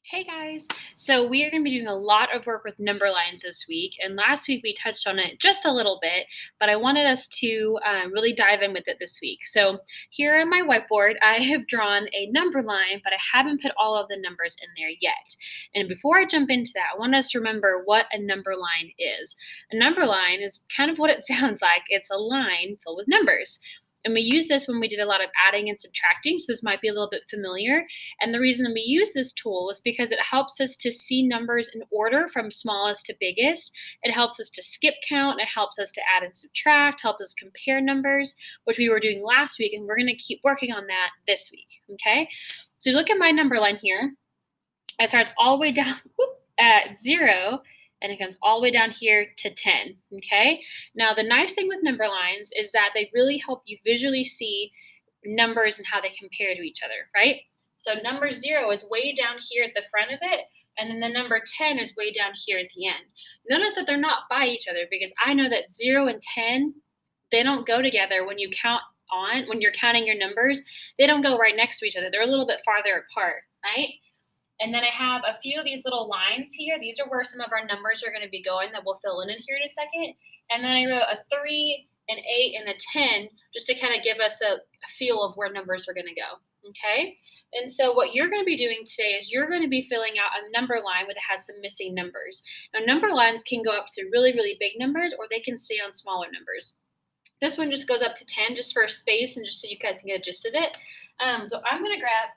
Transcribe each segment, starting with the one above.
Hey guys! So we are going to be doing a lot of work with number lines this week, and last week we touched on it just a little bit, but I wanted us to really dive in with it this week. So here on my whiteboard, I have drawn a number line, but I haven't put all of the numbers in there yet. And before I jump into that, I want us to remember what a number line is. A number line is kind of what it sounds like. It's a line filled with numbers. And we use this when we did a lot of adding and subtracting, so this might be a little bit familiar. And the reason we use this tool is because it helps us to see numbers in order from smallest to biggest. It helps us to skip count. It helps us to add and subtract, helps us compare numbers, which we were doing last week. And we're going to keep working on that this week. Okay. So look at my number line here. It starts all the way down at 0 and it comes all the way down here to 10. Okay. Now, the nice thing with number lines is that they really help you visually see numbers and how they compare to each other, right? So number 0 is way down here at the front of it, and then the number 10 is way down here at the end. Notice that they're not by each other because I know that 0 and 10, they don't go together when you're counting your numbers, they don't go right next to each other. They're a little bit farther apart, right? And then I have a few of these little lines here. These are where some of our numbers are going to be going that we'll fill in here in a second. And then I wrote a 3, an 8, and a 10 just to kind of give us a feel of where numbers are going to go. Okay. And so what you're going to be doing today is you're going to be filling out a number line that has some missing numbers. Now, number lines can go up to really, really big numbers or they can stay on smaller numbers. This one just goes up to 10 just for space and just so you guys can get a gist of it. So I'm going to grab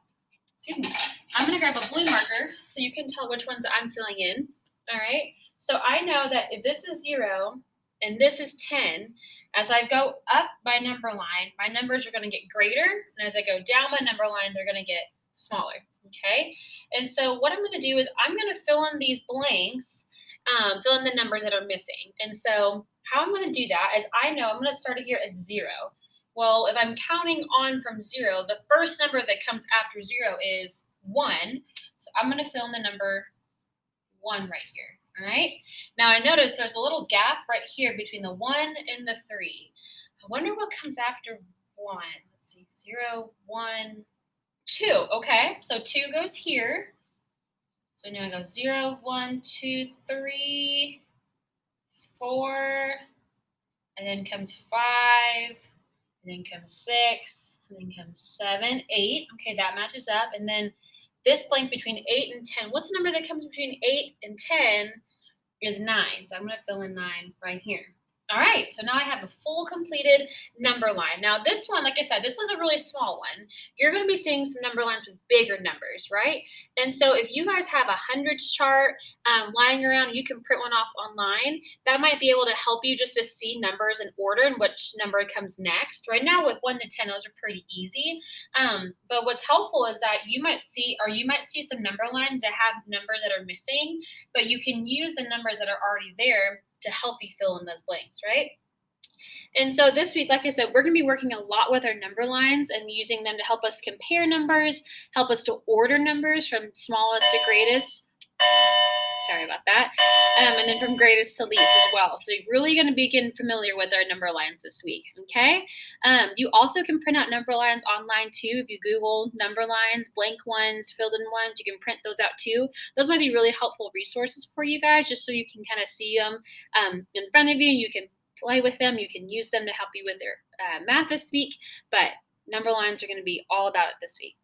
excuse me, I'm going to grab a blue marker so you can tell which ones I'm filling in. All right. So I know that if this is 0 and this is 10, as I go up my number line, my numbers are going to get greater. And as I go down my number line, they're going to get smaller. Okay. And so what I'm going to do is I'm going to fill in these blanks, fill in the numbers that are missing. And so how I'm going to do that is I know I'm going to start here at 0. Well, if I'm counting on from 0, the first number that comes after 0 is 1. So I'm going to fill in the number 1 right here. All right. Now I notice there's a little gap right here between the 1 and the 3. I wonder what comes after 1. Let's see. 0, 1, 2. Okay. So 2 goes here. So now I go 0, 1, 2, 3, 4, and then comes 5. And then comes 6, and then comes 7, 8. Okay, that matches up. And then this blank between 8 and 10. What's the number that comes between 8 and 10 is 9. So I'm going to fill in 9 right here. All right, so now I have a full completed number line. Now this one, like I said, this was a really small one. You're going to be seeing some number lines with bigger numbers, right? And so if you guys have a hundreds chart lying around, you can print one off online. That might be able to help you just to see numbers in order and which number comes next. Right now with 1 to 10, those are pretty easy. But what's helpful is that you might see some number lines that have numbers that are missing, but you can use the numbers that are already there to help you fill in those blanks, right? And so this week, like I said, we're going to be working a lot with our number lines and using them to help us compare numbers, help us to order numbers from smallest to greatest. Sorry about that. And then from greatest to least as well. So you're really going to be getting familiar with our number lines this week, okay? You also can print out number lines online too. If you Google number lines, blank ones, filled in ones, you can print those out too. Those might be really helpful resources for you guys just so you can kind of see them in front of you and you can play with them. You can use them to help you with your math this week. But number lines are going to be all about it this week.